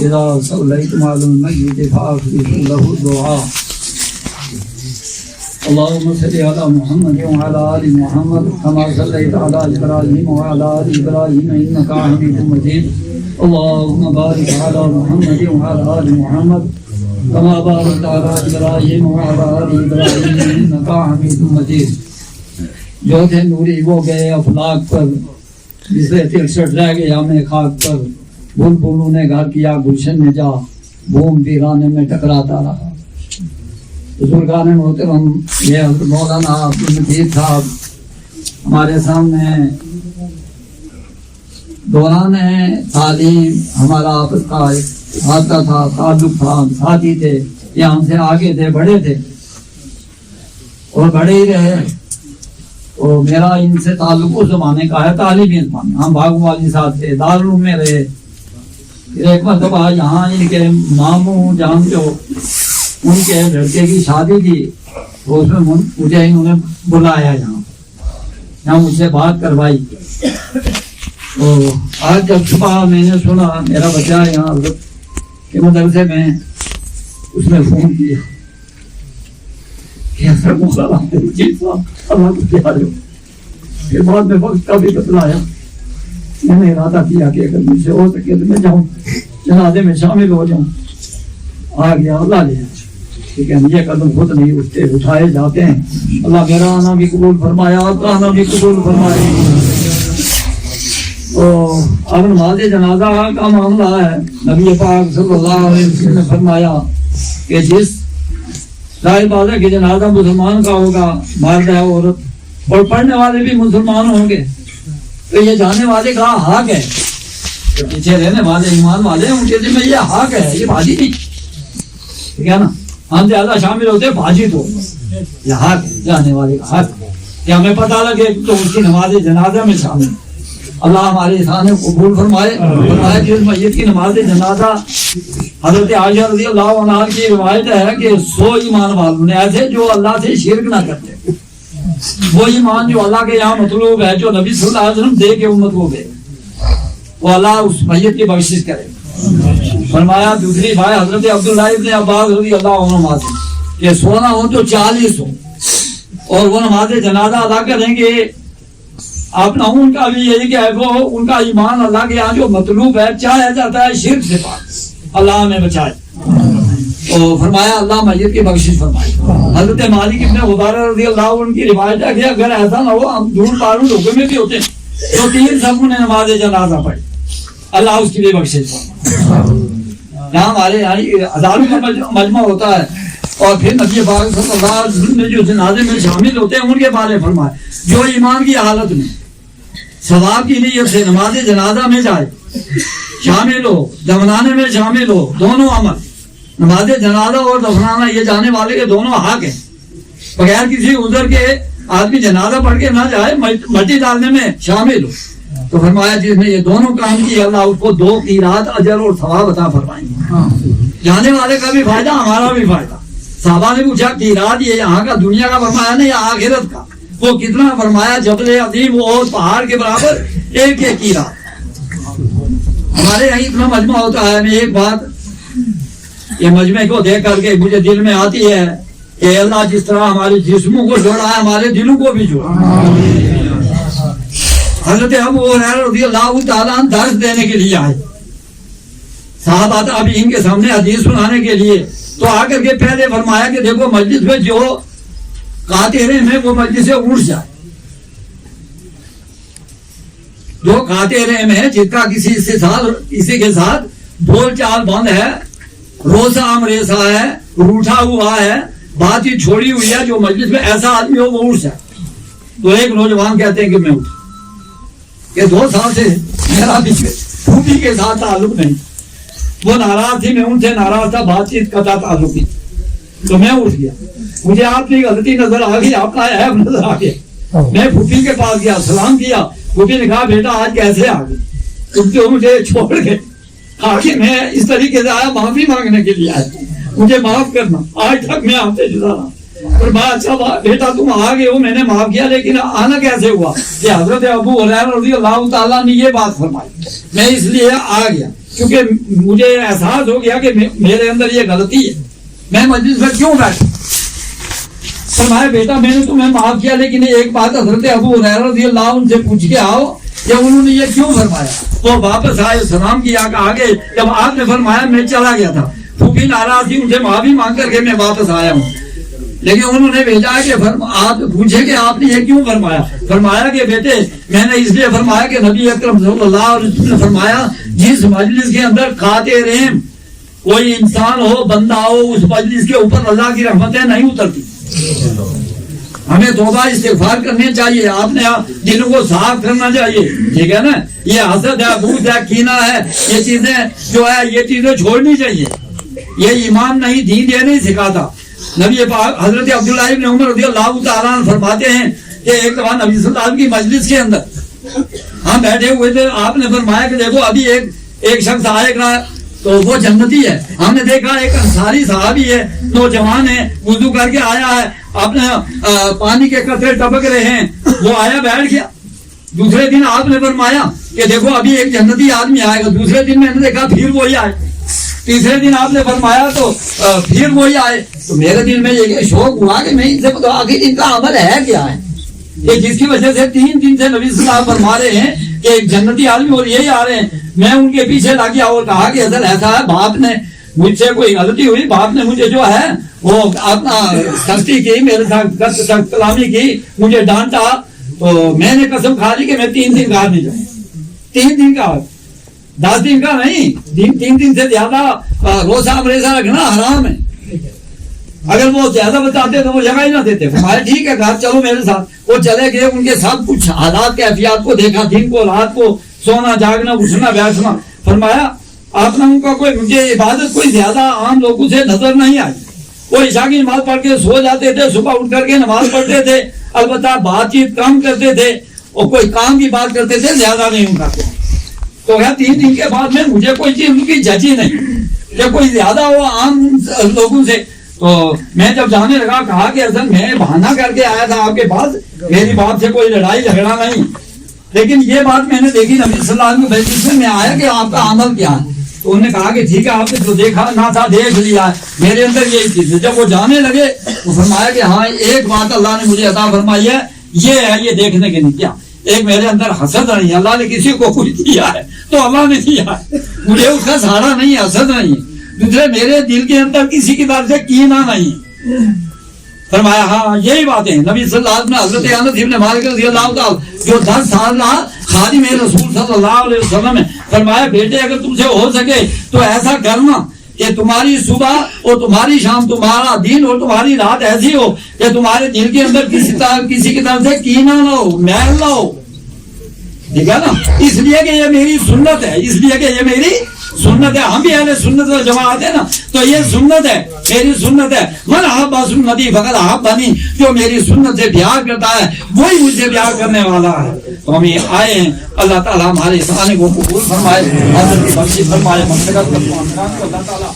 اذا صلیتم علی المیت فاخلصوا له الدعاء اللهم صل على محمد وعلى آل محمد كما صليت على إبراهيم وعلى آل إبراهيم إنك حميد مجيد اللهم بارك على محمد وعلى آل محمد كما باركت على إبراهيم وعلى آل إبراهيم إنك حميد مجيد. جو تھے نوری وہ گئے افلاق پر، جسے 63 رہ گئے ہمیں خاک پر، بلبلوں نے گھر کیا گلشن میں جا، بوم ویرانے میں ٹکراتا رہا. بزرگان محترم یہ حضرت مولانا عبدالمجید صاحب ہمارے سامنے دوران تعلیم ہمارا آپس کا رابطہ تھا، تعلق تھا، ساتھی تھے، یہ ہم سے آگے تھے، بڑے تھے اور بڑے ہی رہے. اور میرا ان سے تعلق اس زمانے کا ہے، تعلیمی زمانے. ہم بھاگو والی ساتھ تھے، دارالعلوم میں رہے. پھر ایک مرتبہ یہاں ان کے ماموں جان جو ان کے لڑکے کی شادی تھی تو اس میں مجھے انہوں نے بلایا یہاں مجھ سے بات کروائی. تو آج جب صبح میں نے سنا میرا بچہ یہاں کے مدرسے میں، اس نے فون کیا کہ پھر بعد میں وقت کا بھی بتلایا. میں نے ارادہ کیا کہ اگر مجھ سے ہو سکے تو میں جاؤں، جنازے میں شامل ہو جاؤں. آ گیا، اللہ لے. ٹھیک ہے، یہ قدم خود نہیں اٹھتے، اٹھائے جاتے ہیں. اللہ میرا آنا بھی قبول فرمایا، آپ کا آنا بھی قبول فرمائے. تو اب نماز جنازہ کا معاملہ ہے. نبی پاک صلی اللہ علیہ وسلم نے فرمایا کہ جس ظاہر بات ہے کہ جنازہ مسلمان کا ہوگا، مرد ہے عورت، اور پڑھنے والے بھی مسلمان ہوں گے، تو یہ جانے والے کا حق ہے. جو پیچھے رہنے والے ایمان والے ہیں ان کے ذمہ یہ حق ہے، یہ بھاجی نہیں. ٹھیک ہے نا، ہم زیادہ شامل ہوتے بھاجی تو یہ حق ہے، جانے والے کا حق ہے کہ ہمیں پتہ لگے تو اس کی نماز جنازہ میں شامل. اللہ ہمارے احسان قبول فرمائے. فرمایا کہ اس میت کی نماز جنازہ حضرت عائشہ رضی اللہ عنہا کی روایت ہے کہ 100 ایمان والوں نے ایسے جو اللہ سے شرک نہ کرتے، وہ ایمان جو اللہ کے یہاں مطلوب ہے، جو نبی صلی اللہ علیہ وسلم دے کے امت کو گئے، وہ اللہ اس میت کی بخشش کرے. فرمایا دوسری بھائی حضرت عبداللہ ابن عباس رضی اللہ عنہما سے کہ سونا ہو تو 40 ہو اور وہ نماز جنازہ ادا کریں گے. اپنا ان کا بھی یہی کہ وہ ان کا ایمان اللہ کے یہاں جو مطلوب ہے چاہا جاتا ہے شرک سے پاک، اللہ ہمیں بچائے. تو فرمایا اللہ میت کی بخشش فرمائے. حضرت مالک ابن عبارہ رضی اللہ عنہ کی روایت ہے کہ اگر ایسا نہ ہو ہم دور پاروں لوگوں میں بھی ہوتے تو 3 صفوں نے نماز جنازہ پڑھی، اللہ اس کی بھی بخشش فرمائے. یہاں ہمارے یہاں ہزاروں کا مجمع ہوتا ہے اور پھر نبی پاک صلی اللہ علیہ وسلم نے جو جنازے میں شامل ہوتے ہیں ان کے بارے فرمائے جو ایمان کی حالت میں ثواب کی نیت سے نماز جنازہ میں جائے، شامل ہو، دفنانے میں شامل ہو، دونوں عمل نماز جنازہ اور دفنانا یہ جانے والے کے دونوں حق ہیں. بغیر کسی عذر کے آدمی جنازہ پڑھ کے نہ جائے، مٹی ڈالنے میں شامل ہو. تو فرمایا جس نے یہ دونوں کام کیے اللہ اس کو 2 قیرات اجر اور ثواب عطا فرمائیں گے. جانے والے کا بھی فائدہ، ہمارا بھی فائدہ. صحابہ نے پوچھا قیرات یہ یہاں کا دنیا کا فرمایا نہیں یا آخرت کا؟ وہ کتنا فرمایا جبل عظیم اور پہاڑ کے برابر ایک قیرات. ہمارے یہاں اتنا مجمع ہوتا ہے. میں ایک بات یہ مجمع کو دیکھ کر کے مجھے دل میں آتی ہے کہ اللہ جس طرح ہمارے جسموں کو جوڑا ہے ہمارے دلوں کو بھی جوڑا. حضرت ابو ہریرہ رضی اللہ تعالیٰ عنہ درس دینے کے لیے آئے، صحابہ تابعین کے سامنے حدیث سنانے کے لیے. تو آ کر کے پہلے فرمایا کہ دیکھو مجلس میں جو قاطر ہیں وہ مجلس سے اٹھ جائے. جو قاطر ہیں جس کا کسی کے ساتھ بول چال بند ہے، روزہ ریسا ہے، روٹھا ہوا ہے، بات ہی چھوڑی ہوئی ہے، جو مجلس میں ایسا آدمی ہو وہ اٹھ جائے. تو ایک نوجوان کہتے ہیں کہ میں اٹھا کہ 2 سال سے میرا پھوپھی کے ساتھ تعلق نہیں، وہ ناراض تھی، میں ان سے ناراض تھا، بات چیت کا تعلق تھی. تو میں اٹھ گیا، مجھے آپ کی غلطی نظر آ گئی، آپ کا عیب نظر آ گیا. میں پھوپھی کے پاس گیا، سلام کیا. پھوپھی نے کہا بیٹا آج کیسے آ گئی؟ تم تو مجھے چھوڑ گئے. آگے میں اس طریقے سے آیا معافی مانگنے کے لیے آیا، مجھے معاف کرنا، آج تک میں آپ سے جدا رہا. اور بات اچھا بیٹا تم آ گئے ہو، میں نے معاف کیا، لیکن آنا کیسے ہوا؟ کہ حضرت ابو ہریرہ رضی اللہ تعالیٰ نے یہ بات فرمائی، میں اس لیے آ گیا. چونکہ مجھے احساس ہو گیا کہ میرے اندر یہ غلطی ہے، میں مجلس میں کیوں بیٹھا؟ فرمایا بیٹا میں نے تمہیں معاف کیا، لیکن ایک بات حضرت ابو ہریرہ رضی اللہ عنہ سے پوچھ کے آؤ کہ انہوں نے یہ کیوں فرمایا؟ وہ واپس آئے، سلام کیا، آگے جب آپ نے فرمایا میں چلا گیا تھا، پھوپھی ناراض تھی، ان سے معافی مانگ کر کے میں واپس آیا ہوں، لیکن انہوں نے بھیجا کہ آپ پوچھے کہ آپ نے یہ کیوں فرمایا؟ فرمایا کہ بیٹے میں نے اس لیے فرمایا کہ نبی اکرم صلی اللہ علیہ وسلم نے فرمایا جس مجلس کے اندر قاطع رحم کوئی انسان ہو، بندہ ہو، اس مجلس کے اوپر اللہ کی رحمتیں نہیں اترتی۔ ہمیں توبہ استغفار کرنی چاہیے، آپ نے دلوں کو صاف کرنا چاہیے، ٹھیک ہے نا؟ یہ حسد ہے، بغض ہے، کینہ ہے، یہ چیزیں جو ہے یہ چیزیں چھوڑنی چاہیے، یہ ایمان نہیں، دین یہ نہیں سکھاتا۔ نبی پاک حضرت عبداللہ ابن عمر رضی اللہ تعالیٰ عنہ فرماتے ہیں کہ ایک دفعہ نبی صلی اللہ علیہ وسلم کی مجلس کے اندر ہم بیٹھے ہوئے تھے، آپ نے فرمایا کہ دیکھو ابھی ایک شخص آئے گا تو وہ جنتی ہے۔ ہم نے دیکھا ایک انصاری صحابی ہے، نوجوان ہے، وضو کر کے آیا ہے، اپنے پانی کے قطرے ٹپک رہے ہیں، وہ آیا بیٹھ گیا۔ دوسرے دن آپ نے فرمایا کہ دیکھو ابھی ایک جنتی آدمی آئے گا، دوسرے دن میں نے دیکھا پھر وہی آئے، تیسرے دن آپ نے فرمایا تو پھر وہی آئے۔ تو میرے دل میں یہ شوق ہوا کہ میں ان سے بتاؤں آخر ان کا عمل ہے کیا ہے، کہ جس کی وجہ سے 3 دن سے نبی صلی اللہ علیہ وسلم فرما رہے ہیں کہ ایک جنتی آدمی اور یہی آ رہے ہیں۔ میں ان کے پیچھے لگ گیا اور کہا کہ اصل ایسا ہے، باپ نے مجھ سے کوئی غلطی ہوئی، باپ نے مجھے جو ہے وہ اپنا سختی کی، میرے ساتھ سخت کلامی کی، مجھے ڈانٹا، تو میں نے قسم کھا لی کہ میں 3 دن گھر نہیں جاؤں۔ 3 دن کا، 10 دن کا نہیں، 3 دن سے زیادہ روزہ مریضہ رکھنا حرام ہے۔ اگر وہ زیادہ بتاتے تو وہ جگہ ہی نہ دیتے، فرمایا ٹھیک ہے گھر چلو میرے ساتھ۔ وہ چلے گئے، ان کے ساتھ کچھ حالات کیفیات کو دیکھا، دن کو رات کو، سونا جاگنا، اٹھنا بیٹھنا۔ فرمایا آپ نے ان کا کوئی مجھے عبادت کوئی زیادہ عام لوگوں سے نظر نہیں آئی، وہ عشاء کی نماز پڑھ کے سو جاتے تھے، صبح اٹھ کر کے نماز پڑھتے تھے، البتہ بات چیت کم کرتے تھے اور کوئی کام کی بات کرتے تھے، زیادہ نہیں اٹھاتے۔ تو 3 دن کے بعد میں مجھے کوئی چیز ان کی جچی نہیں کہ کوئی زیادہ ہو عام لوگوں سے۔ تو میں جب جانے لگا کہا کہ اصل میں بہانہ کر کے آیا تھا آپ کے پاس، میری باپ سے کوئی لڑائی جھگڑا نہیں، لیکن یہ بات میں نے دیکھی نبی صلی اللہ علیہ وسلم میں آیا کہ آپ کا عمل کیا ہے۔ تو انہوں نے کہا کہ ٹھیک ہے آپ نے جو دیکھا نہ تھا دیکھ لیا، میرے اندر یہی چیز ہے۔ جب وہ جانے لگے تو فرمایا کہ ہاں ایک بات اللہ نے مجھے عطا فرمائی ہے، یہ ہے یہ دیکھنے کے نہیں کیا، ایک میرے اندر حسد نہیں، اللہ نے کسی کو کچھ دیا ہے تو اللہ نے دیا ہے، مجھے اس کا سہارا نہیں ہے، حسد نہیں ہے۔ دوسرے میرے دل کے اندر کسی کی طرف سے کینہ نہیں۔ فرمایا ہاں یہی باتیں نبی صلی اللہ علیہ وسلم نے حضرت انس ابن مالک رضی اللہ عنہ جو 10 سال رہا خادم رسول صلی اللہ علیہ وسلم نے فرمایا بیٹے اگر تم سے ہو سکے تو ایسا کرنا کہ تمہاری صبح اور تمہاری شام، تمہارا دن اور تمہاری رات ایسی ہو کہ تمہارے دل کے اندر کسی کی طرف سے کینہ نہ ہو، میل نہ ہو، ٹھیک ہے نا؟ اس لیے کہ یہ میری سنت ہے، اس لیے کہ یہ میری سنت ہے، ہم بھی اہل سنت و جماعت ہے نا، تو یہ سنت ہے، میری سنت ہے۔ من احب سنتی فقد احبنی، جو میری سنت سے پیار کرتا ہے وہی مجھ سے پیار کرنے والا ہے۔ تو ہم یہ آئے ہیں، اللہ تعالیٰ ہمارے سانے کو قبول فرمائے، حضرت بخشش فرمائے، مغفرت فرمائے، اللہ تعالیٰ